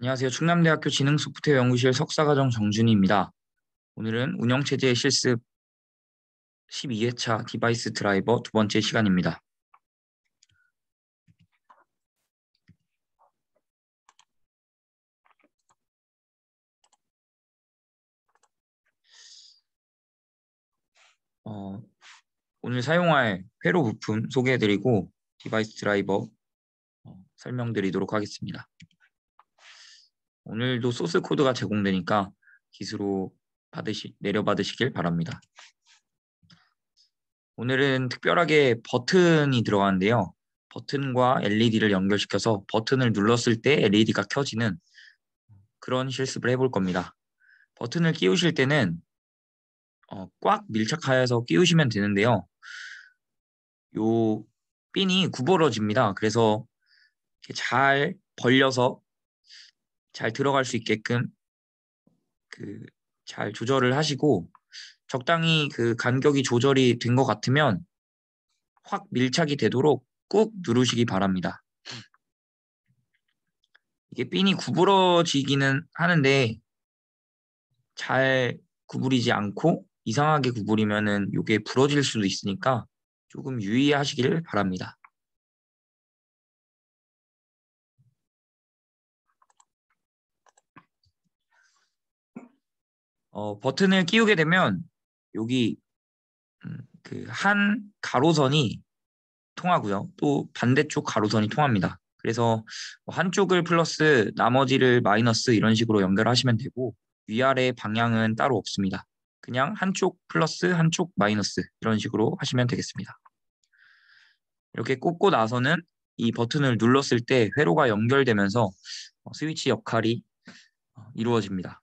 안녕하세요. 충남대학교 지능소프트웨어 연구실 석사과정 정준희입니다. 오늘은 운영체제 실습 12회차 디바이스 드라이버 두 번째 시간입니다. 오늘 사용할 회로 부품 소개해드리고 디바이스 드라이버 설명드리도록 하겠습니다. 오늘도 소스 코드가 제공되니까 기수로 내려받으시길 바랍니다. 오늘은 특별하게 버튼이 들어가는데요. 버튼과 LED를 연결시켜서 버튼을 눌렀을 때 LED가 켜지는 그런 실습을 해볼 겁니다. 버튼을 끼우실 때는 꽉 밀착하여서 끼우시면 되는데요. 요 핀이 구부러집니다. 그래서 이렇게 잘 벌려서 잘 들어갈 수 있게끔 잘 조절을 하시고 적당히 그 간격이 조절이 된 것 같으면 확 밀착이 되도록 꾹 누르시기 바랍니다. 이게 핀이 구부러지기는 하는데 잘 구부리지 않고 이상하게 구부리면은 이게 부러질 수도 있으니까 조금 유의하시길 바랍니다. 버튼을 끼우게 되면 여기 그 한 가로선이 통하고요. 또 반대쪽 가로선이 통합니다. 그래서 한쪽을 플러스 나머지를 마이너스 이런 식으로 연결하시면 되고 위아래 방향은 따로 없습니다. 그냥 한쪽 플러스 한쪽 마이너스 이런 식으로 하시면 되겠습니다. 이렇게 꽂고 나서는 이 버튼을 눌렀을 때 회로가 연결되면서 스위치 역할이 이루어집니다.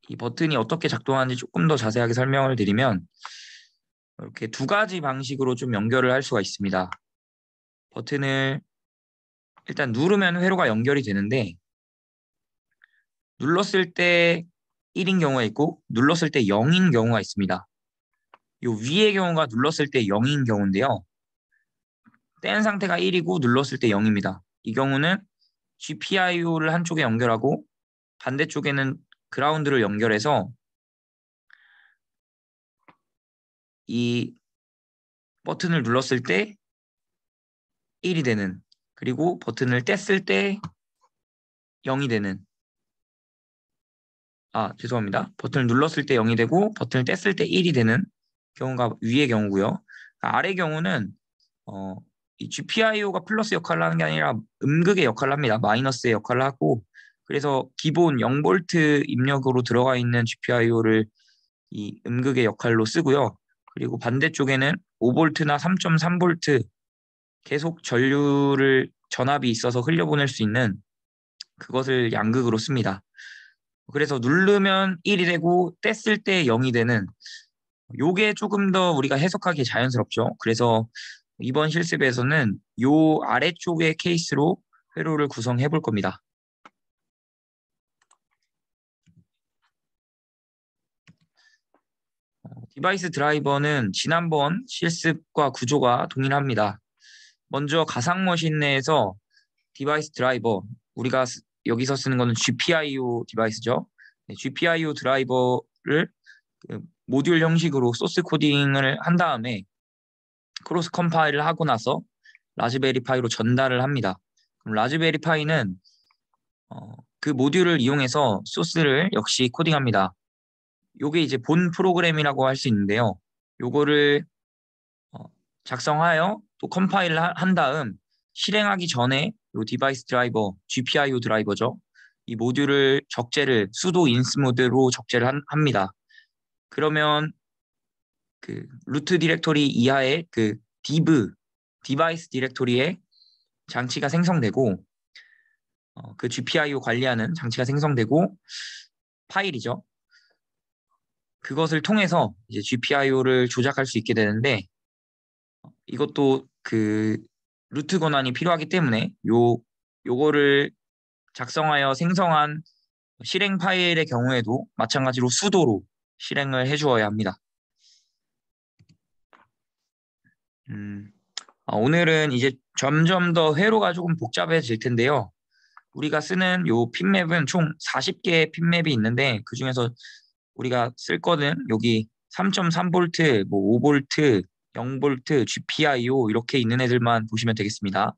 이 버튼이 어떻게 작동하는지 조금 더 자세하게 설명을 드리면 이렇게 두 가지 방식으로 좀 연결을 할 수가 있습니다. 버튼을 일단 누르면 회로가 연결이 되는데 눌렀을 때 1인 경우가 있고 눌렀을 때 0인 경우가 있습니다. 이 위의 경우가 눌렀을 때 0인 경우인데요. 뗀 상태가 1이고 눌렀을 때 0입니다. 이 경우는 GPIO를 한쪽에 연결하고 반대쪽에는 그라운드를 연결해서 이 버튼을 눌렀을 때 1이 되는, 그리고 버튼을 뗐을 때 0이 되는, 죄송합니다. 버튼을 눌렀을 때 0이 되고 버튼을 뗐을 때 1이 되는 경우가 위의 경우고요. 아래 경우는 이 GPIO가 플러스 역할을 하는 게 아니라 음극의 역할을 합니다. 마이너스의 역할을 하고, 그래서 기본 0V 입력으로 들어가 있는 GPIO를 이 음극의 역할로 쓰고요. 그리고 반대쪽에는 5V나 3.3V 계속 전압이 있어서 흘려보낼 수 있는 그것을 양극으로 씁니다. 그래서 누르면 1이 되고 뗐을 때 0이 되는, 요게 조금 더 우리가 해석하기 자연스럽죠. 그래서 이번 실습에서는 요 아래쪽의 케이스로 회로를 구성해 볼 겁니다. 디바이스 드라이버는 지난번 실습과 구조가 동일합니다. 먼저 가상머신 내에서 디바이스 드라이버, 우리가 여기서 쓰는 거는 GPIO 디바이스죠. GPIO 드라이버를 모듈 형식으로 소스 코딩을 한 다음에 크로스 컴파일을 하고 나서 라즈베리 파이로 전달을 합니다. 그럼 라즈베리 파이는 그 모듈을 이용해서 소스를 역시 코딩합니다. 요게 이제 본 프로그램이라고 할 수 있는데요. 요거를 작성하여 또 컴파일을 한 다음 실행하기 전에 요 디바이스 드라이버, GPIO 드라이버죠. 이 모듈을 수도 인스 모드로 적재를 합니다. 그러면 그 루트 디렉토리 이하의 그 디바이스 디렉토리에 장치가 생성되고 그 GPIO 관리하는 장치가 생성되고 파일이죠. 그것을 통해서 이제 GPIO를 조작할 수 있게 되는데 이것도 그 루트 권한이 필요하기 때문에 요거를 작성하여 생성한 실행 파일의 경우에도 마찬가지로 수도로 실행을 해주어야 합니다. 오늘은 이제 점점 더 회로가 조금 복잡해질 텐데요. 우리가 쓰는 요 핀맵은 총 40개의 핀맵이 있는데 그중에서 우리가 쓸 거는 여기 3.3V, 뭐 5V, 0V, GPIO 이렇게 있는 애들만 보시면 되겠습니다.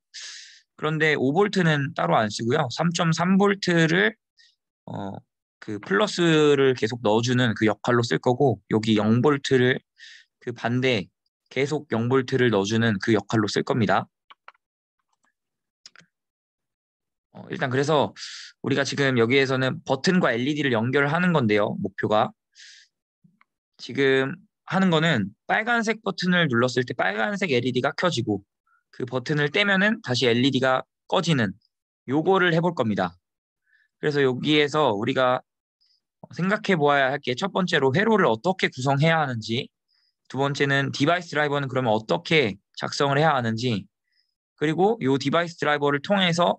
그런데 5V는 따로 안 쓰고요. 3.3V를 그 플러스를 계속 넣어주는 그 역할로 쓸 거고 여기 0V를 그 반대 계속 0V를 넣어주는 그 역할로 쓸 겁니다. 일단 그래서 우리가 지금 여기에서는 버튼과 LED를 연결하는 건데요. 목표가 지금 하는 거는 빨간색 버튼을 눌렀을 때 빨간색 LED가 켜지고 그 버튼을 떼면은 다시 LED가 꺼지는 요거를 해볼 겁니다. 그래서 여기에서 우리가 생각해 보아야 할 게 첫 번째로 회로를 어떻게 구성해야 하는지, 두 번째는 디바이스 드라이버는 그러면 어떻게 작성을 해야 하는지, 그리고 이 디바이스 드라이버를 통해서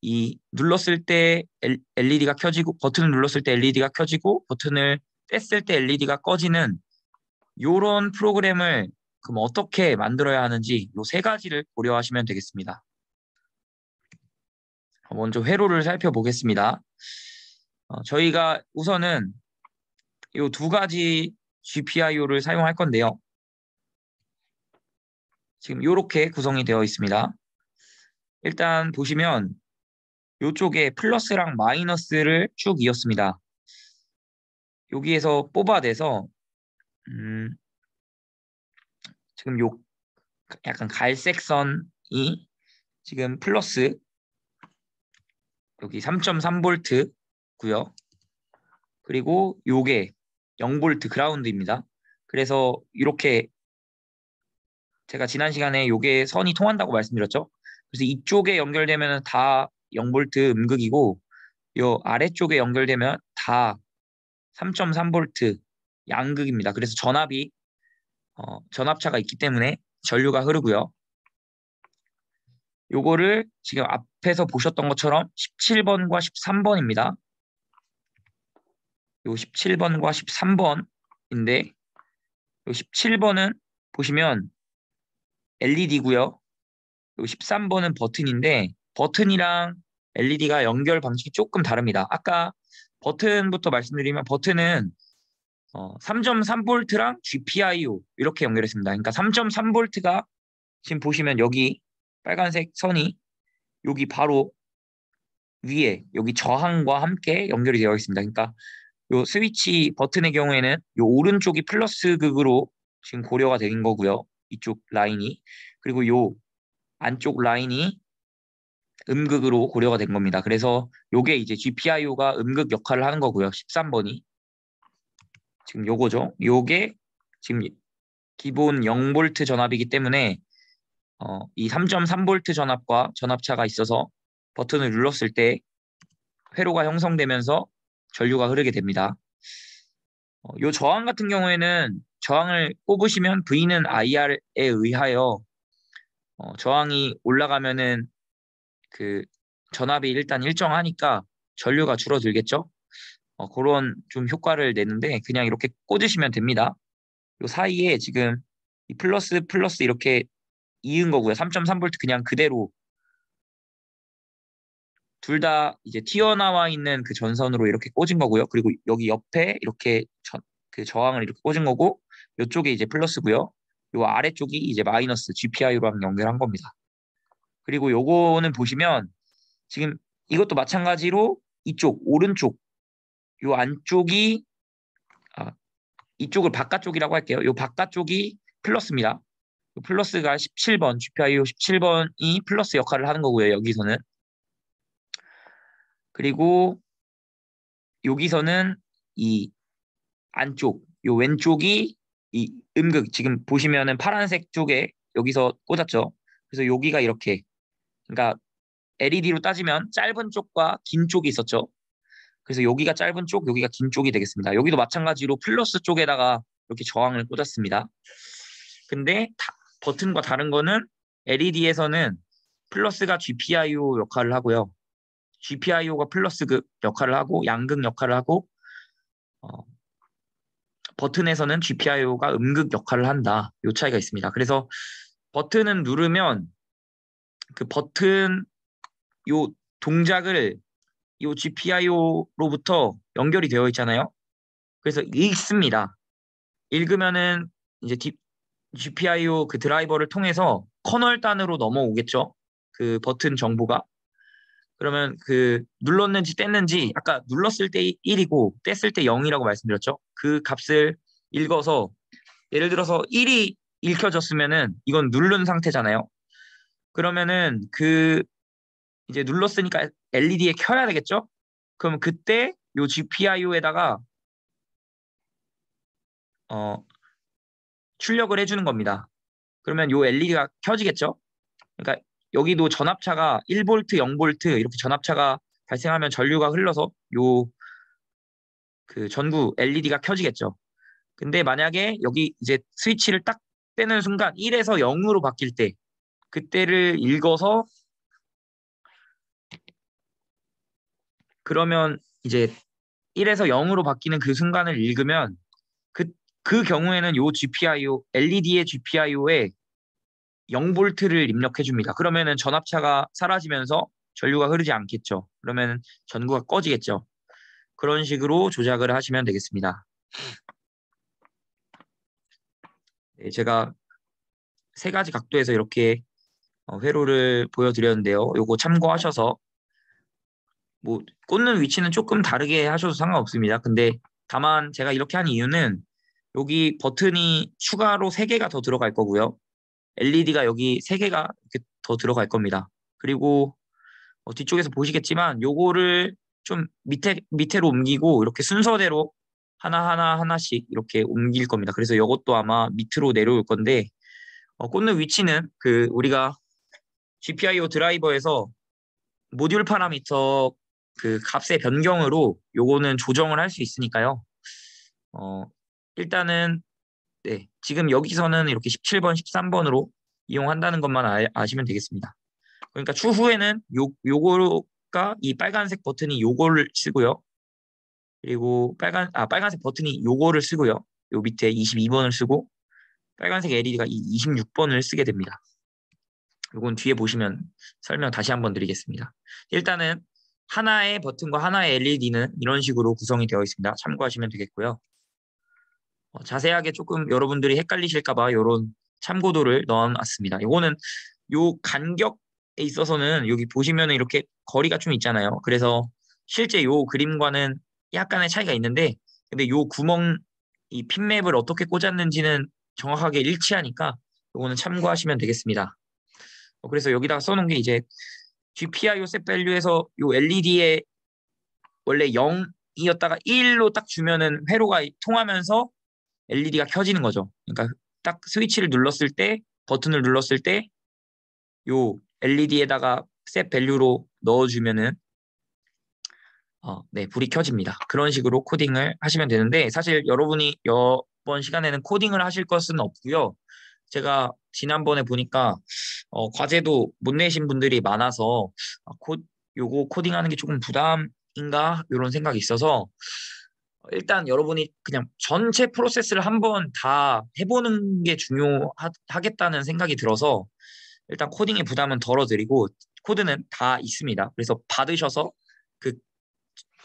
이 눌렀을 때 LED가 켜지고 버튼을 눌렀을 때 LED가 켜지고 버튼을 뗐을 때 LED가 꺼지는 이런 프로그램을 그럼 어떻게 만들어야 하는지 이 세 가지를 고려하시면 되겠습니다. 먼저 회로를 살펴보겠습니다. 저희가 우선은 이 두 가지 GPIO를 사용할 건데요. 지금 이렇게 구성이 되어 있습니다. 일단 보시면 이쪽에 플러스랑 마이너스를 쭉 이었습니다. 여기에서 뽑아내서 지금 요 약간 갈색 선이 지금 플러스 여기 3.3V고요. 그리고 요게 0V 그라운드입니다. 그래서 이렇게 제가 지난 시간에 요게 선이 통한다고 말씀드렸죠. 그래서 이쪽에 연결되면 다 0V 음극이고 요 아래쪽에 연결되면 다 3.3V 양극입니다. 그래서 전압차가 있기 때문에 전류가 흐르고요. 요거를 지금 앞에서 보셨던 것처럼 17번과 13번입니다. 요 17번과 13번인데 요 17번은 보시면 LED고요. 요 13번은 버튼인데 버튼이랑 LED가 연결 방식이 조금 다릅니다. 아까 버튼부터 말씀드리면 버튼은 3.3V랑 GPIO 이렇게 연결했습니다. 그러니까 3.3V가 지금 보시면 여기 빨간색 선이 여기 바로 위에 여기 저항과 함께 연결이 되어 있습니다. 그러니까 요 스위치 버튼의 경우에는 요 오른쪽이 플러스 극으로 지금 고려가 된 거고요. 이쪽 라인이. 그리고 요 안쪽 라인이 음극으로 고려가 된 겁니다. 그래서 요게 이제 GPIO가 음극 역할을 하는 거고요. 13번이. 지금 요거죠. 요게 지금 기본 0V 전압이기 때문에 이 3.3V 전압과 전압차가 있어서 버튼을 눌렀을 때 회로가 형성되면서 전류가 흐르게 됩니다. 요 저항 같은 경우에는 저항을 꼽으시면 V는 IR에 의하여 저항이 올라가면은 그 전압이 일단 일정하니까 전류가 줄어들겠죠. 그런 좀 효과를 내는데 그냥 이렇게 꽂으시면 됩니다. 요 사이에 지금 이 플러스 플러스 이렇게 이은 거고요. 3.3V 그냥 그대로 둘 다 이제 튀어나와 있는 그 전선으로 이렇게 꽂은 거고요. 그리고 여기 옆에 이렇게 그 저항을 이렇게 꽂은 거고 이쪽에 이제 플러스고요. 요 아래쪽이 이제 마이너스 GPI로랑 연결한 겁니다. 그리고 요거는 보시면 지금 이것도 마찬가지로 이쪽 오른쪽 요 안쪽이 이쪽을 바깥쪽이라고 할게요. 요 바깥쪽이 플러스입니다. 요 플러스가 17번 GPIO 17번이 플러스 역할을 하는 거고요. 여기서는 그리고 여기서는 이 안쪽 요 왼쪽이 이 음극 지금 보시면은 파란색 쪽에 여기서 꽂았죠. 그래서 여기가 이렇게 그러니까 LED로 따지면 짧은 쪽과 긴 쪽이 있었죠. 그래서 여기가 짧은 쪽, 여기가 긴 쪽이 되겠습니다. 여기도 마찬가지로 플러스 쪽에다가 이렇게 저항을 꽂았습니다. 근데 버튼과 다른 거는 LED에서는 플러스가 GPIO 역할을 하고요. GPIO가 플러스 극 역할을 하고 양극 역할을 하고 버튼에서는 GPIO가 음극 역할을 한다. 이 차이가 있습니다. 그래서 버튼은 누르면 그 버튼 요 동작을 이 GPIO로부터 연결이 되어 있잖아요. 그래서 읽습니다. 읽으면은 이제 GPIO 그 드라이버를 통해서 커널 단으로 넘어오겠죠. 그 버튼 정보가. 그러면 그 눌렀는지 뗐는지 아까 눌렀을 때 1이고 뗐을 때 0이라고 말씀드렸죠. 그 값을 읽어서 예를 들어서 1이 읽혀졌으면은 이건 누른 상태잖아요. 그러면은 그 이제 눌렀으니까 LED에 켜야 되겠죠? 그럼 그때 요 GPIO에다가 출력을 해주는 겁니다. 그러면 요 LED가 켜지겠죠? 그러니까 여기도 전압차가 1V, 0V 이렇게 전압차가 발생하면 전류가 흘러서 요 그 전구 LED가 켜지겠죠. 근데 만약에 여기 이제 스위치를 딱 떼는 순간 1에서 0으로 바뀔 때 그때를 읽어서 그러면 이제 1에서 0으로 바뀌는 그 순간을 읽으면 그 경우에는 요 GPIO, LED의 GPIO에 0V를 입력해 줍니다. 그러면은 전압차가 사라지면서 전류가 흐르지 않겠죠. 그러면 전구가 꺼지겠죠. 그런 식으로 조작을 하시면 되겠습니다. 네, 제가 세 가지 각도에서 이렇게 회로를 보여드렸는데요. 요거 참고하셔서 뭐 꽂는 위치는 조금 다르게 하셔도 상관없습니다. 근데 다만 제가 이렇게 한 이유는 여기 버튼이 추가로 3개가 더 들어갈 거고요. LED가 여기 3개가 이렇게 더 들어갈 겁니다. 그리고 뒤쪽에서 보시겠지만 요거를 좀 밑에로 옮기고 이렇게 순서대로 하나하나 하나씩 이렇게 옮길 겁니다. 그래서 이것도 아마 밑으로 내려올 건데 꽂는 위치는 그 우리가 GPIO 드라이버에서 모듈 파라미터 그 값의 변경으로 요거는 조정을 할 수 있으니까요. 어, 일단은 네, 지금 여기서는 이렇게 17번, 13번으로 이용한다는 것만 아시면 되겠습니다. 그러니까 추후에는 요거가 이 빨간색 버튼이 요거를 쓰고요. 그리고 빨간색 버튼이 요거를 쓰고요. 요 밑에 22번을 쓰고 빨간색 LED가 이 26번을 쓰게 됩니다. 요건 뒤에 보시면 설명 다시 한번 드리겠습니다. 일단은 하나의 버튼과 하나의 LED는 이런 식으로 구성이 되어 있습니다. 참고하시면 되겠고요. 자세하게 조금 여러분들이 헷갈리실까봐 이런 참고도를 넣어놨습니다. 요거는 요 간격에 있어서는 여기 보시면 이렇게 거리가 좀 있잖아요. 그래서 실제 요 그림과는 약간의 차이가 있는데 근데 요 구멍 이 핀맵을 어떻게 꽂았는지는 정확하게 일치하니까 요거는 참고하시면 되겠습니다. 그래서 여기다가 써놓은 게 이제 GPIO 셋 밸류에서 요 LED에 원래 0이었다가 1로 딱 주면은 회로가 통하면서 LED가 켜지는 거죠. 그러니까 딱 스위치를 눌렀을 때 버튼을 눌렀을 때 요 LED에다가 셋 밸류로 넣어주면은 네, 불이 켜집니다. 그런 식으로 코딩을 하시면 되는데 사실 여러분이 이번 시간에는 코딩을 하실 것은 없고요. 제가 지난번에 보니까 과제도 못 내신 분들이 많아서 요거 코딩하는 게 조금 부담인가 이런 생각이 있어서 일단 여러분이 그냥 전체 프로세스를 한번 다 해보는 게 중요하겠다는 생각이 들어서 일단 코딩의 부담은 덜어드리고 코드는 다 있습니다. 그래서 받으셔서 그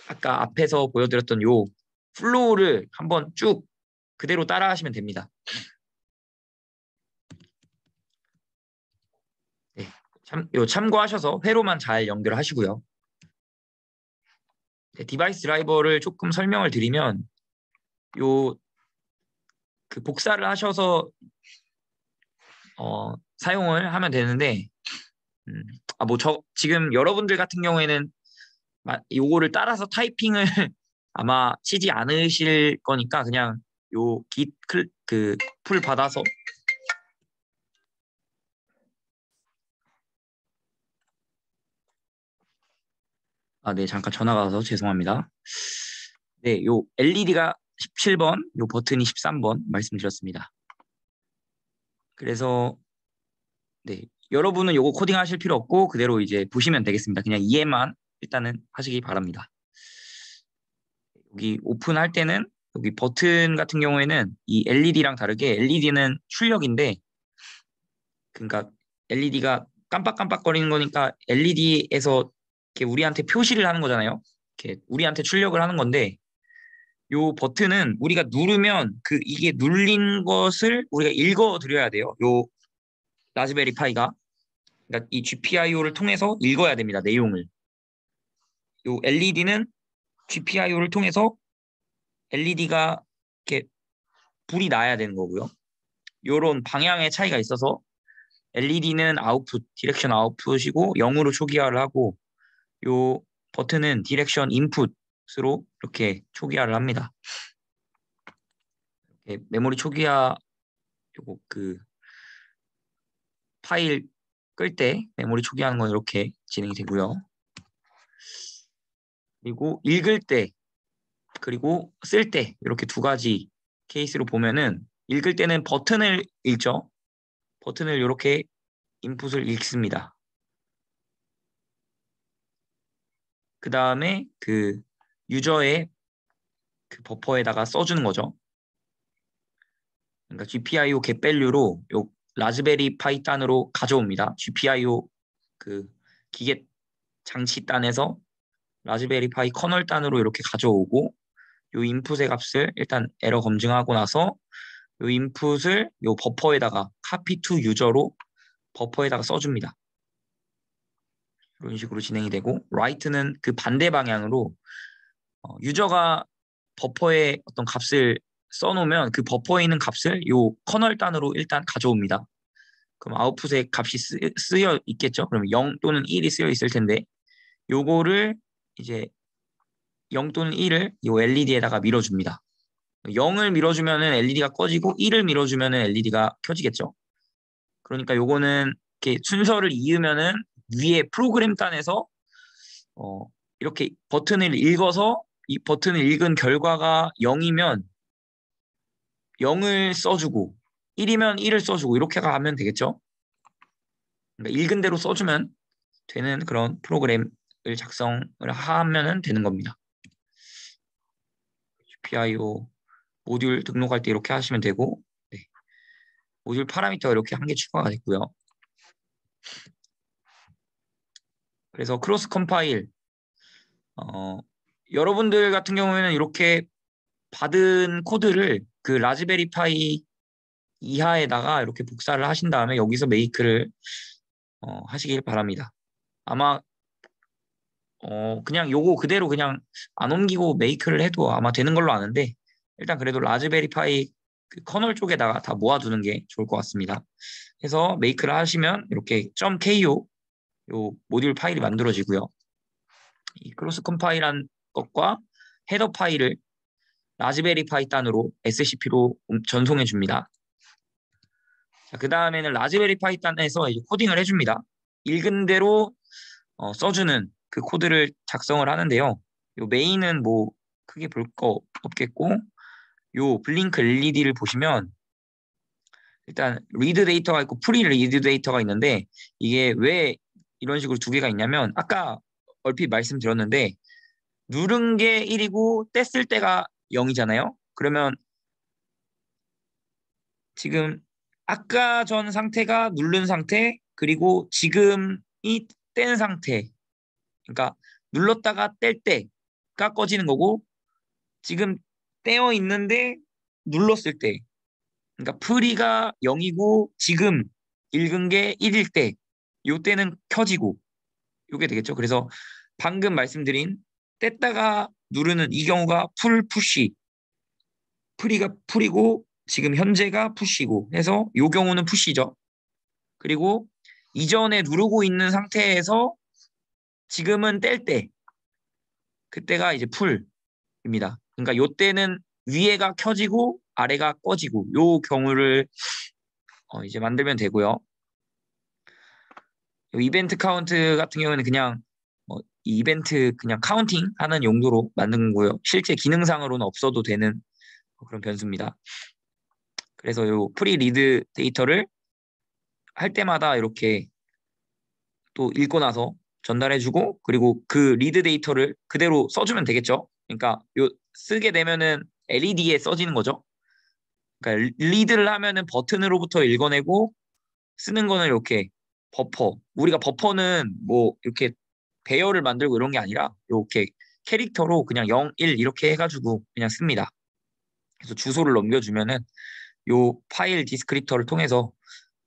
아까 앞에서 보여드렸던 요 플로우를 한번 쭉 그대로 따라 하시면 됩니다. 네, 참고하셔서 회로만 잘 연결하시고요. 네, 디바이스 드라이버를 조금 설명을 드리면 요 그 복사를 하셔서 사용을 하면 되는데 뭐 지금 여러분들 같은 경우에는 요거를 따라서 타이핑을 아마 치지 않으실 거니까 그냥 요 그 풀 받아서 네, 잠깐 전화가 와서 죄송합니다. 네, 요 LED가 17번, 요 버튼이 13번 말씀드렸습니다. 그래서 네, 여러분은 요거 코딩 하실 필요 없고 그대로 이제 보시면 되겠습니다. 그냥 이해만 일단은 하시기 바랍니다. 여기 오픈할 때는 여기 버튼 같은 경우에는 이 LED랑 다르게 LED는 출력인데 그러니까 LED가 깜빡깜빡거리는 거니까 LED에서 이렇게 우리한테 표시를 하는 거잖아요. 이렇게 우리한테 출력을 하는 건데 요 버튼은 우리가 누르면 이게 눌린 것을 우리가 읽어 드려야 돼요. 요 라즈베리 파이가. 그러니까 이 GPIO를 통해서 읽어야 됩니다. 내용을. 요 LED는 GPIO를 통해서 LED가 이렇게 불이 나야 되는 거고요. 요런 방향의 차이가 있어서 LED는 아웃풋, 디렉션 아웃풋이고 0으로 초기화를 하고 요 버튼은 디렉션 인풋으로 이렇게 초기화를 합니다. 메모리 초기화 요거 파일 끌 때 메모리 초기화하는 건 이렇게 진행이 되고요. 그리고 읽을 때 그리고 쓸 때 이렇게 두 가지 케이스로 보면은 읽을 때는 버튼을 읽죠. 버튼을 이렇게 인풋을 읽습니다. 그 다음에 유저의 버퍼에다가 써주는 거죠. 그러니까 GPIO 겟밸류로 요 라즈베리 파이 단으로 가져옵니다. GPIO 기계 장치 단에서 라즈베리 파이 커널 단으로 이렇게 가져오고 요 인풋의 값을 일단 에러 검증하고 나서 요 인풋을 요 버퍼에다가 copy to 유저로 버퍼에다가 써줍니다. 이런 식으로 진행이 되고 write는 그 반대 방향으로 유저가 버퍼에 어떤 값을 써놓으면 그 버퍼에 있는 값을 요 커널 단으로 일단 가져옵니다. 그럼 아웃풋에 값이 쓰여 있겠죠? 그럼 0 또는 1이 쓰여 있을 텐데 요거를 이제 0 또는 1을 요 LED에다가 밀어줍니다. 0을 밀어주면은 LED가 꺼지고 1을 밀어주면은 LED가 켜지겠죠. 그러니까 요거는 이렇게 순서를 이으면은 위에 프로그램 단에서 이렇게 버튼을 읽어서 이 버튼을 읽은 결과가 0이면 0을 써주고 1이면 1을 써주고 이렇게 가면 되겠죠. 그러니까 읽은 대로 써주면 되는 그런 프로그램을 작성을 하면은 되는 겁니다. GPIO 모듈 등록할 때 이렇게 하시면 되고 네. 모듈 파라미터가 이렇게 한 개 추가가 됐고요. 그래서 크로스 컴파일 여러분들 같은 경우에는 이렇게 받은 코드를 그 라즈베리 파이 이하에다가 이렇게 복사를 하신 다음에 여기서 메이크를 하시길 바랍니다. 아마 그냥 요거 그대로 그냥 안 옮기고 메이크를 해도 아마 되는 걸로 아는데 일단 그래도 라즈베리 파이 그 커널 쪽에다가 다 모아두는 게 좋을 것 같습니다. 그래서 메이크를 하시면 이렇게 .ko 요 모듈 파일이 만들어지고요. 이 크로스 컴파일한 것과 헤더 파일을 라즈베리 파이 단으로 SCP로 전송해 줍니다. 그 다음에는 라즈베리 파이 단에서 이제 코딩을 해줍니다. 읽은 대로 써주는 그 코드를 작성을 하는데요. 요 메인은 뭐 크게 볼 거 없겠고 요 블링크 LED를 보시면 일단 리드 데이터가 있고 프리 리드 데이터가 있는데 이게 왜 이런 식으로 두 개가 있냐면 아까 얼핏 말씀드렸는데 누른 게 1이고 뗐을 때가 0이잖아요. 그러면 지금 아까 전 상태가 누른 상태 그리고 지금이 뗀 상태 그러니까 눌렀다가 뗄 때가 꺼지는 거고 지금 떼어 있는데 눌렀을 때 그러니까 프리가 0이고 지금 읽은 게 1일 때 요때는 켜지고 요게 되겠죠. 그래서 방금 말씀드린 뗐다가 누르는 이 경우가 풀 푸시 프리가 풀이고 지금 현재가 푸시고 해서 요 경우는 푸시죠. 그리고 이전에 누르고 있는 상태에서 지금은 뗄 때 그때가 이제 풀입니다. 그러니까 요때는 위에가 켜지고 아래가 꺼지고 요 경우를 이제 만들면 되고요. 이벤트 카운트 같은 경우는 그냥 이 이벤트 그냥 카운팅 하는 용도로 만든 거고요. 실제 기능상으로는 없어도 되는 그런 변수입니다. 그래서 요 프리 리드 데이터를 할 때마다 이렇게 또 읽고 나서 전달해주고 그리고 그 리드 데이터를 그대로 써주면 되겠죠. 그러니까 요 쓰게 되면은 LED에 써지는 거죠. 그러니까 리드를 하면은 버튼으로부터 읽어내고 쓰는 거는 이렇게 버퍼. 우리가 버퍼는 뭐 이렇게 배열을 만들고 이런 게 아니라 이렇게 캐릭터로 그냥 0, 1 이렇게 해가지고 그냥 씁니다. 그래서 주소를 넘겨주면은 요 파일 디스크립터를 통해서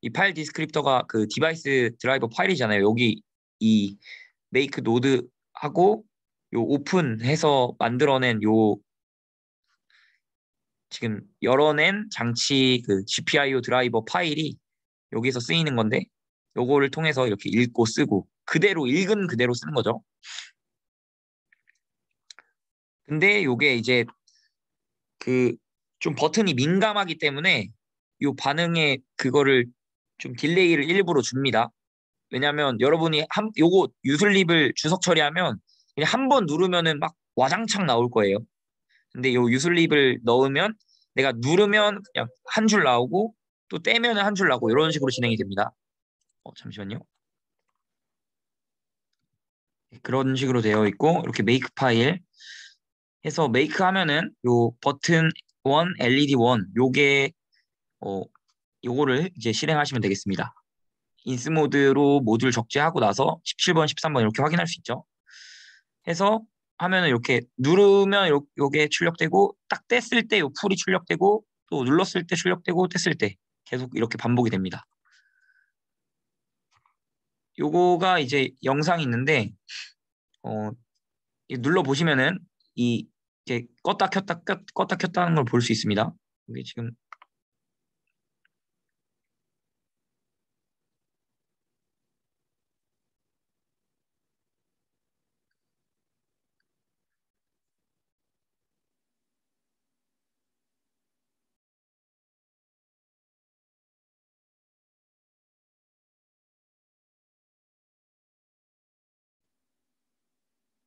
이 파일 디스크립터가 그 디바이스 드라이버 파일이잖아요. 여기 이 메이크 노드하고 요 오픈해서 만들어낸 요 지금 열어낸 장치 그 GPIO 드라이버 파일이 여기서 쓰이는 건데 요거를 통해서 이렇게 읽고 쓰고 그대로 읽은 그대로 쓰는 거죠. 근데 요게 이제 그 좀 버튼이 민감하기 때문에 요 반응에 그거를 좀 딜레이를 일부러 줍니다. 왜냐면 여러분이 요거 유슬립을 주석 처리하면 그냥 한 번 누르면은 막 와장창 나올 거예요. 근데 요 유슬립을 넣으면 내가 누르면 그냥 한 줄 나오고 또 떼면은 한 줄 나오고 이런 식으로 진행이 됩니다. 잠시만요. 그런 식으로 되어 있고 이렇게 메이크 파일 해서 메이크 하면은 요 버튼 1, LED 1 요게 요거를 이제 실행하시면 되겠습니다. 인스 모드로 모듈 적재하고 나서 17번, 13번 이렇게 확인할 수 있죠. 해서 하면은 이렇게 누르면 요게 출력되고 딱 뗐을 때 요 풀이 출력되고 또 눌렀을 때 출력되고 뗐을 때 계속 이렇게 반복이 됩니다. 요거가 이제 영상이 있는데 눌러 보시면은 이렇게 껐다 켰다 하는 걸 볼 수 있습니다. 이게 지금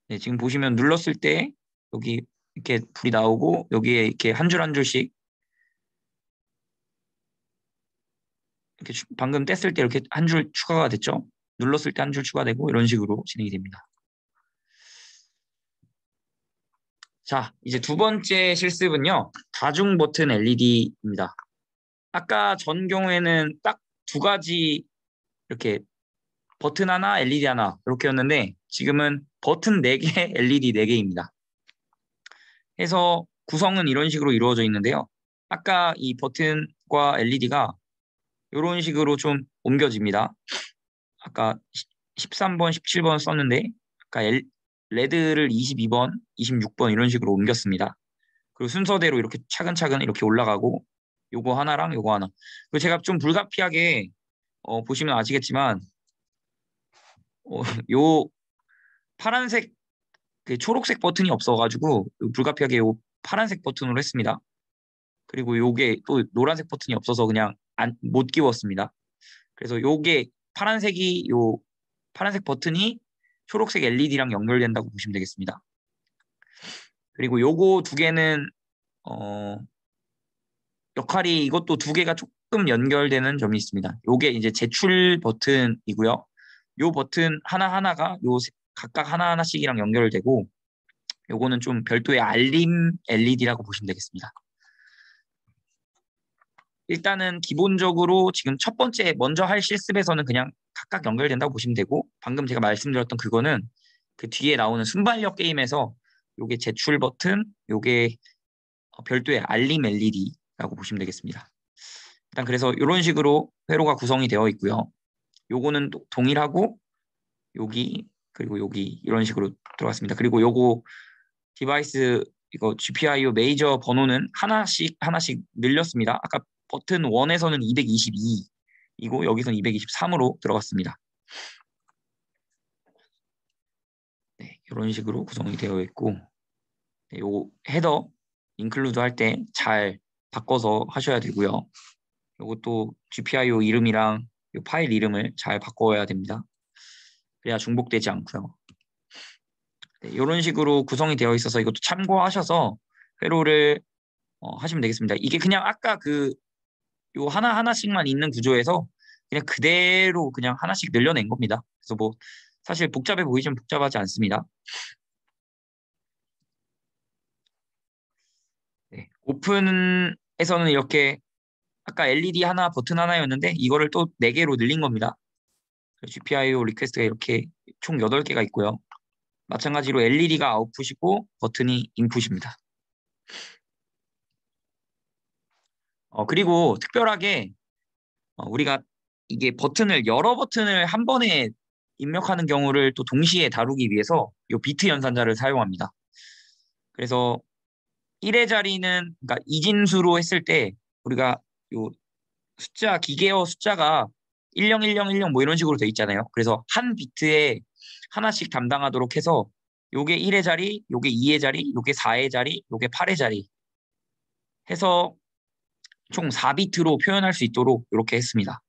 네, 지금 보시면 눌렀을 때 여기 이렇게 불이 나오고 여기에 이렇게 한 줄 한 줄씩 이렇게 방금 뗐을 때 이렇게 한 줄 추가가 됐죠. 눌렀을 때 한 줄 추가되고 이런 식으로 진행이 됩니다. 자, 이제 두 번째 실습은요. 다중 버튼 LED입니다. 아까 전 경우에는 딱 두 가지 이렇게 버튼 하나, LED 하나 이렇게였는데 지금은 버튼 4개, LED 4개입니다. 해서 구성은 이런 식으로 이루어져 있는데요. 아까 이 버튼과 LED가 이런 식으로 좀 옮겨집니다. 아까 13번, 17번 썼는데 아까 레드를 22번, 26번 이런 식으로 옮겼습니다. 그리고 순서대로 이렇게 차근차근 이렇게 올라가고 요거 하나랑 요거 하나. 그리고 제가 좀 불가피하게 보시면 아시겠지만 요 파란색 그 초록색 버튼이 없어가지고 불가피하게 요 파란색 버튼으로 했습니다. 그리고 요게 또 노란색 버튼이 없어서 그냥 못 끼웠습니다. 그래서 요게 요 파란색 버튼이 초록색 LED랑 연결된다고 보시면 되겠습니다. 그리고 요거 두 개는 역할이 이것도 두 개가 조금 연결되는 점이 있습니다. 요게 이제 제출 버튼이고요. 요 버튼 하나하나가 각각 하나하나씩이랑 연결되고 요거는 좀 별도의 알림 LED라고 보시면 되겠습니다. 일단은 기본적으로 지금 첫 번째 먼저 할 실습에서는 그냥 각각 연결된다고 보시면 되고 방금 제가 말씀드렸던 그거는 그 뒤에 나오는 순발력 게임에서 요게 제출 버튼, 요게 별도의 알림 LED라고 보시면 되겠습니다. 일단 그래서 이런 식으로 회로가 구성이 되어 있고요. 요거는 동일하고 여기 그리고 여기 이런 식으로 들어갔습니다. 그리고 요거 디바이스 이거 GPIO 메이저 번호는 하나씩 늘렸습니다. 아까 버튼 1에서는 222이고 여기서는 223으로 들어갔습니다. 네, 이런 식으로 구성이 되어 있고 네, 요 헤더 인클루드 할 때 잘 바꿔서 하셔야 되고요. 요것도 GPIO 이름이랑 요 파일 이름을 잘 바꿔야 됩니다. 그래야 중복되지 않고요. 네, 이런 식으로 구성이 되어 있어서 이것도 참고하셔서 회로를 하시면 되겠습니다. 이게 그냥 아까 요 하나하나씩만 있는 구조에서 그냥 그대로 그냥 하나씩 늘려낸 겁니다. 그래서 뭐 사실 복잡해 보이지만 복잡하지 않습니다. 네, 오픈에서는 이렇게 아까 LED 하나, 버튼 하나였는데 이거를 또 4개로 늘린 겁니다. GPIO 리퀘스트가 이렇게 총 8개가 있고요. 마찬가지로 LED가 아웃풋이고 버튼이 인풋입니다. 그리고 특별하게 우리가 이게 여러 버튼을 한 번에 입력하는 경우를 또 동시에 다루기 위해서 이 비트 연산자를 사용합니다. 그래서 1의 자리는, 그러니까 이진수로 했을 때 우리가 요 기계어 숫자가 101010 뭐 이런 식으로 돼 있잖아요. 그래서 한 비트에 하나씩 담당하도록 해서 요게 1의 자리, 요게 2의 자리, 요게 4의 자리, 요게 8의 자리 해서 총 4비트로 표현할 수 있도록 이렇게 했습니다.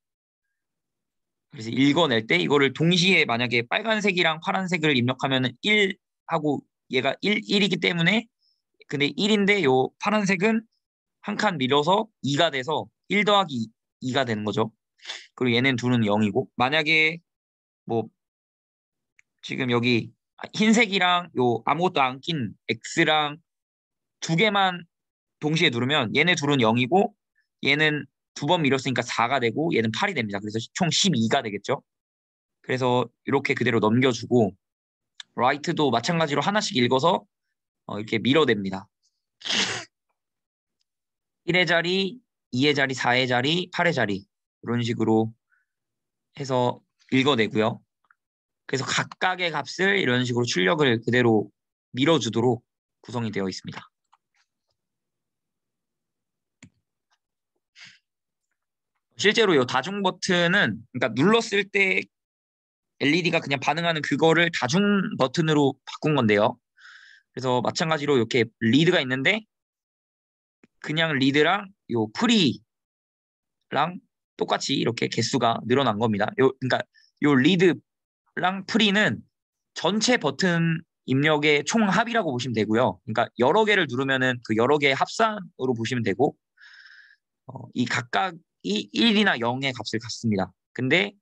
그래서 읽어낼 때 이거를 동시에 만약에 빨간색이랑 파란색을 입력하면 1 하고 얘가 1이기 때문에, 근데 1인데 요 파란색은 한 칸 밀어서 2가 돼서 1 더하기 2가 되는 거죠. 그리고 얘는 둘은 0이고, 만약에 뭐 지금 여기 흰색이랑 요 아무것도 안 낀 X랑 두 개만 동시에 누르면 얘네 둘은 0이고 얘는 두 번 밀었으니까 4가 되고 얘는 8이 됩니다. 그래서 총 12가 되겠죠. 그래서 이렇게 그대로 넘겨주고, 라이트도 마찬가지로 하나씩 읽어서 이렇게 밀어냅니다. 1의 자리, 2의 자리, 4의 자리, 8의 자리 이런 식으로 해서 읽어내고요. 그래서 각각의 값을 이런 식으로 출력을 그대로 밀어주도록 구성이 되어 있습니다. 실제로 이 다중 버튼은, 그러니까 눌렀을 때 LED가 그냥 반응하는 그거를 다중 버튼으로 바꾼 건데요. 그래서 마찬가지로 이렇게 리드가 있는데 그냥 리드랑 요 프리랑 똑같이 이렇게 개수가 늘어난 겁니다. 그러니까 요 리드랑 프리는 전체 버튼 입력의 총 합이라고 보시면 되고요. 그러니까 여러 개를 누르면은 그 여러 개의 합산으로 보시면 되고, 이 각각이 1이나 0의 값을 갖습니다. 근데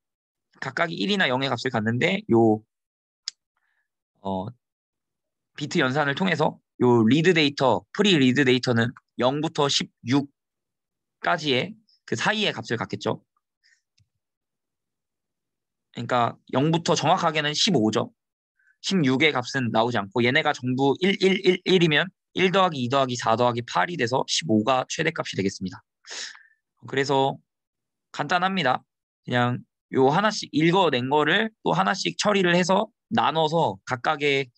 각각이 1이나 0의 값을 갖는데 요 비트 연산을 통해서 요 리드 데이터, 프리 리드 데이터는 0부터 16까지의 그 사이의 값을 갖겠죠. 그러니까 0부터 정확하게는 15죠. 16의 값은 나오지 않고 얘네가 전부 1, 1, 1, 1이면 1 더하기 2 더하기 4 더하기 8이 돼서 15가 최대값이 되겠습니다. 그래서 간단합니다. 그냥 요 하나씩 읽어낸 거를 또 하나씩 처리를 해서 나눠서 각각의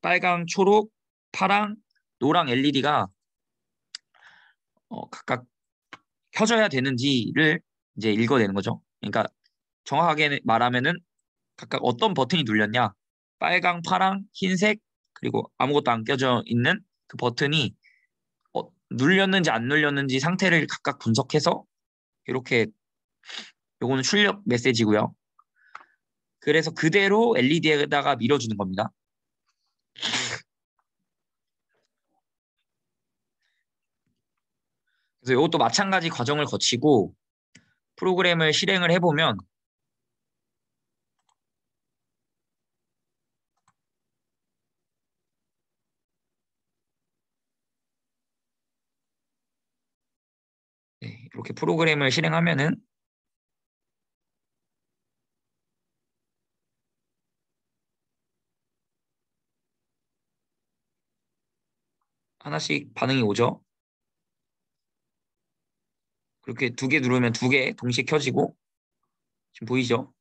빨강, 초록, 파랑, 노랑 LED가 각각 켜져야 되는지를 이제 읽어내는 거죠. 그러니까 정확하게 말하면은 각각 어떤 버튼이 눌렸냐, 빨강, 파랑, 흰색, 그리고 아무것도 안 껴져 있는 그 버튼이 눌렸는지 안 눌렸는지 상태를 각각 분석해서 이렇게, 요거는 출력 메시지고요. 그래서 그대로 LED에다가 밀어주는 겁니다. 그래서 이것도 마찬가지 과정을 거치고 프로그램을 실행을 해보면 이렇게 프로그램을 실행하면은 하나씩 반응이 오죠. 그렇게 두 개 누르면 두 개 동시에 켜지고, 지금 보이죠?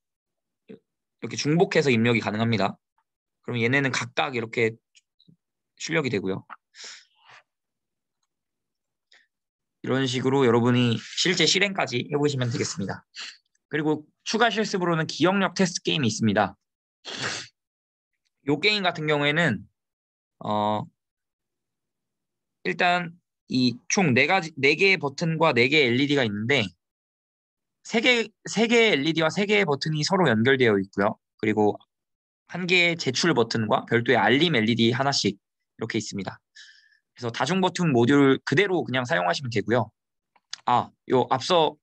이렇게 중복해서 입력이 가능합니다. 그럼 얘네는 각각 이렇게 출력이 되고요. 이런 식으로 여러분이 실제 실행까지 해보시면 되겠습니다. 그리고 추가 실습으로는 기억력 테스트 게임이 있습니다. 이 게임 같은 경우에는 일단 이 총 네 개의 버튼과 4개의 LED가 있는데 세 개의 LED와 3개의 버튼이 서로 연결되어 있고요. 그리고 한 개의 제출 버튼과 별도의 알림 LED 하나씩 이렇게 있습니다. 그래서 다중 버튼 모듈 그대로 그냥 사용하시면 되고요. 요 앞서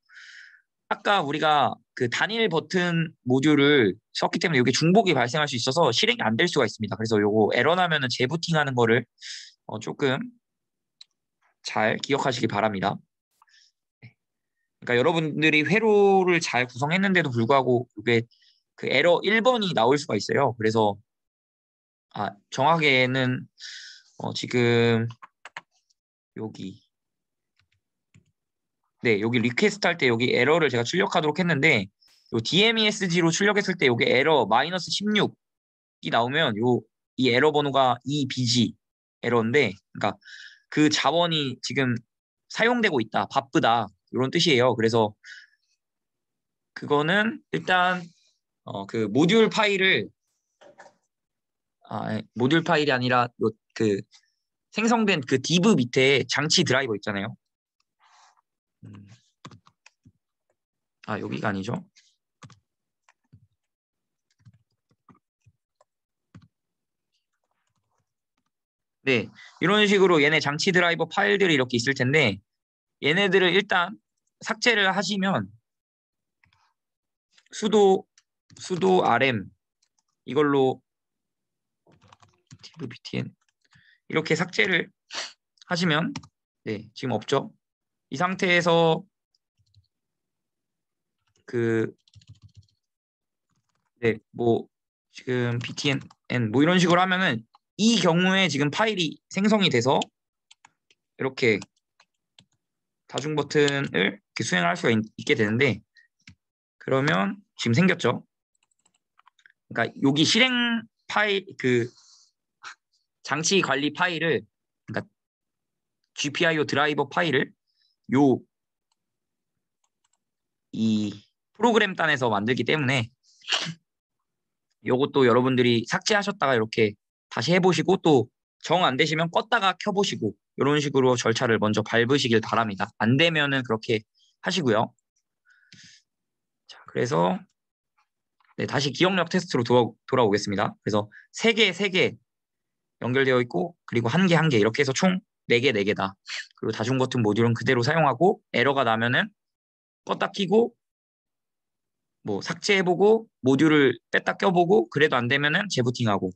아까 우리가 그 단일 버튼 모듈을 썼기 때문에 이게 중복이 발생할 수 있어서 실행이 안 될 수가 있습니다. 그래서 요거 에러 나면은 재부팅하는 거를 조금 잘 기억하시기 바랍니다. 그러니까 여러분들이 회로를 잘 구성했는데도 불구하고 이게 그 에러 1번이 나올 수가 있어요. 그래서 정확하게는 지금 여기 여기 리퀘스트 할 때 여기 에러를 제가 출력하도록 했는데 요 DMESG로 출력했을 때 여기 에러 마이너스 16이 나오면 이 에러 번호가 EBG 에러인데 그러니까 그 자원이 지금 사용되고 있다, 바쁘다 이런 뜻이에요. 그래서 그거는 일단 그 모듈 파일을 모듈 파일이 아니라 그 생성된 그 div 밑에 장치 드라이버 있잖아요. 여기가 아니죠. 네, 이런 식으로 얘네 장치 드라이버 파일들이 이렇게 있을 텐데 얘네들을 일단 삭제를 하시면 sudo rm 이걸로 divbtn 이렇게 삭제를 하시면 지금 없죠. 이 상태에서 뭐 지금 btn 뭐 이런 식으로 하면은 이 경우에 지금 파일이 생성이 돼서 이렇게 다중 버튼을 이렇게 수행할 수가 있게 되는데 그러면 지금 생겼죠. 그러니까 여기 실행 파일 그 장치 관리 파일을 그러니까 GPIO 드라이버 파일을 이 프로그램 단에서 만들기 때문에 요것도 여러분들이 삭제하셨다가 이렇게 다시 해보시고 또 정 안 되시면 껐다가 켜보시고 이런 식으로 절차를 먼저 밟으시길 바랍니다. 안 되면은 그렇게 하시고요. 자, 그래서 다시 기억력 테스트로 돌아오겠습니다. 그래서 3개 연결되어 있고 그리고 1개 이렇게 해서 총 4개다. 그리고 다중 버튼 모듈은 그대로 사용하고 에러가 나면은 껐다 켜고 뭐 삭제해보고 모듈을 뺐다 껴보고 그래도 안 되면은 재부팅하고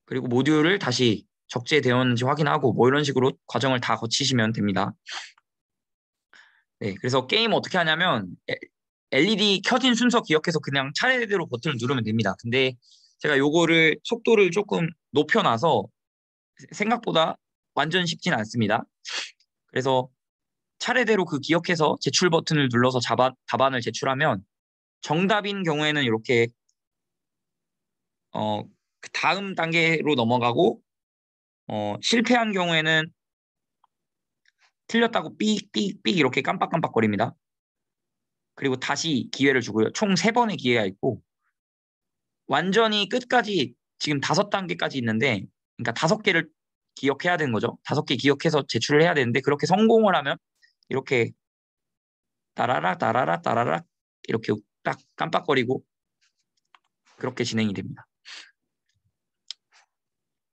그리고 모듈을 다시 적재되었는지 확인하고 뭐 이런 식으로 과정을 다 거치시면 됩니다. 그래서 게임 어떻게 하냐면 LED 켜진 순서 기억해서 그냥 차례대로 버튼을 누르면 됩니다. 근데 제가 요거를 속도를 조금 높여놔서 생각보다 완전 쉽진 않습니다. 그래서 차례대로 그 기억해서 제출 버튼을 눌러서 답안을 제출하면 정답인 경우에는 이렇게 그 다음 단계로 넘어가고 실패한 경우에는 틀렸다고 삑삑삑 이렇게 깜빡깜빡거립니다. 그리고 다시 기회를 주고요. 총 3번의 기회가 있고 완전히 끝까지 지금 5단계까지 있는데 그러니까 5개를 기억해야 되는 거죠. 5개 기억해서 제출을 해야 되는데 그렇게 성공을 하면 이렇게 따라락 이렇게 딱 깜빡거리고 그렇게 진행이 됩니다.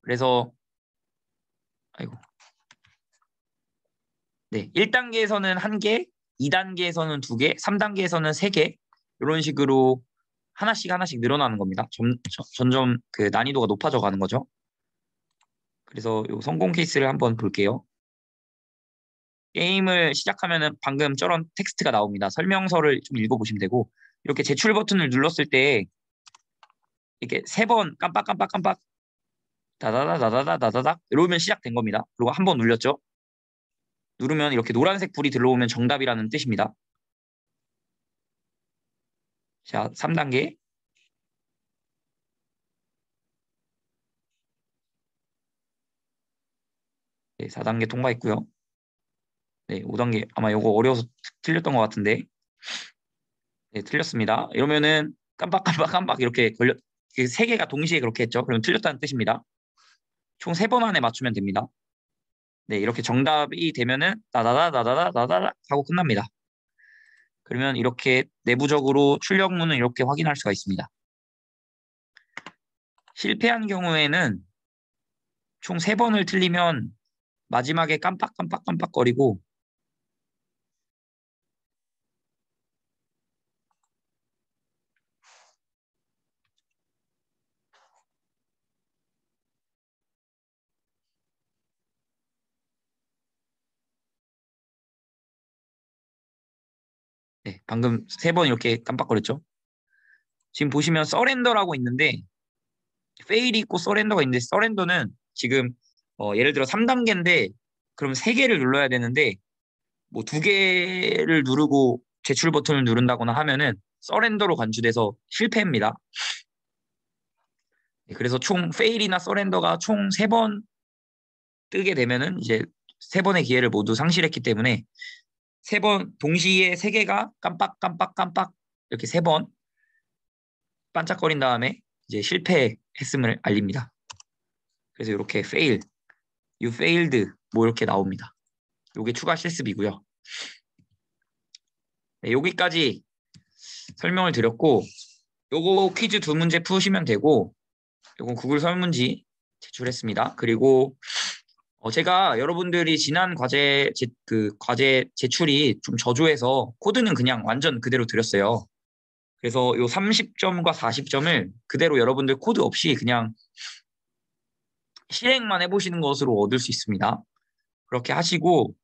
그래서 1단계에서는 1개, 2단계에서는 2개, 3단계에서는 3개 이런 식으로 하나씩 늘어나는 겁니다. 점점 그 난이도가 높아져 가는 거죠. 그래서 이 성공 케이스를 한번 볼게요. 게임을 시작하면은 방금 저런 텍스트가 나옵니다. 설명서를 좀 읽어보시면 되고 이렇게 제출 버튼을 눌렀을 때 이렇게 3번 깜빡 다다다다다다다닥 이러면 시작된 겁니다. 그리고 한 번 눌렸죠. 누르면 이렇게 노란색 불이 들어오면 정답이라는 뜻입니다. 자, 3단계. 4단계 통과했고요. 5단계 아마 이거 어려워서 틀렸던 것 같은데 틀렸습니다. 이러면은 깜빡 이렇게 걸려 그 3개가 동시에 그렇게 했죠. 그러면 틀렸다는 뜻입니다. 총 3번 안에 맞추면 됩니다. 이렇게 정답이 되면은 나다다 하고 끝납니다. 그러면 이렇게 내부적으로 출력문을 이렇게 확인할 수가 있습니다. 실패한 경우에는 총 3번을 틀리면 마지막에 깜빡거리고 방금 3번 이렇게 깜빡거렸죠. 지금 보시면 서렌더라고 있는데 페일이 있고 서렌더가 있는데 서렌더는 지금 예를 들어 3단계인데 그럼 3개를 눌러야 되는데 뭐 2개를 누르고 제출 버튼을 누른다거나 하면은 서렌더로 간주돼서 실패입니다. 그래서 총 페일이나 서렌더가 총 3번 뜨게 되면은 이제 3번의 기회를 모두 상실했기 때문에 3번 동시에 3개가 깜빡깜빡깜빡 이렇게 3번 반짝거린 다음에 이제 실패했음을 알립니다. 그래서 이렇게 fail, you failed 뭐 이렇게 나옵니다. 이게 추가 실습이고요. 네, 여기까지 설명을 드렸고 요거 퀴즈 2문제 푸시면 되고 요건 구글 설문지 제출했습니다. 그리고 제가 여러분들이 지난 과제 제출이 좀 저조해서 코드는 그냥 완전 그대로 드렸어요. 그래서 요 30점과 40점을 그대로 여러분들 코드 없이 그냥 실행만 해보시는 것으로 얻을 수 있습니다. 그렇게 하시고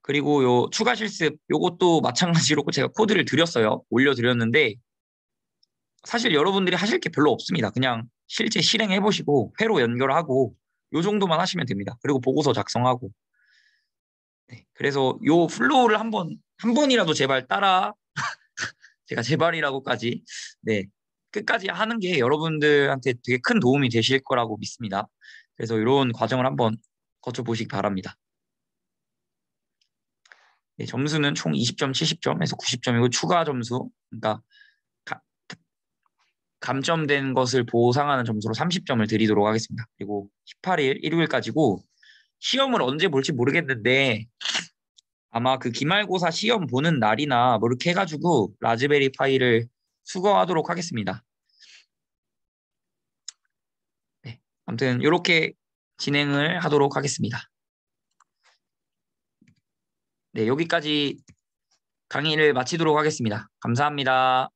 그리고 요 추가 실습 요것도 마찬가지로 제가 코드를 드렸어요. 올려드렸는데 사실 여러분들이 하실 게 별로 없습니다. 그냥 실제 실행해보시고 회로 연결하고 요 정도만 하시면 됩니다. 그리고 보고서 작성하고 네, 그래서 요 플로우를 한 번이라도 제발 따라 제가 제발이라고까지 네, 끝까지 하는 게 여러분들한테 되게 큰 도움이 되실 거라고 믿습니다. 그래서 이런 과정을 한번 거쳐보시기 바랍니다. 네, 점수는 총 20점, 70점에서 90점이고 추가 점수, 그러니까 감점된 것을 보상하는 점수로 30점을 드리도록 하겠습니다. 그리고 18일, 일요일까지고 시험을 언제 볼지 모르겠는데 아마 그 기말고사 시험 보는 날이나 뭐 이렇게 해가지고 라즈베리 파이를 수거하도록 하겠습니다. 네, 아무튼 이렇게 진행을 하도록 하겠습니다. 네, 여기까지 강의를 마치도록 하겠습니다. 감사합니다.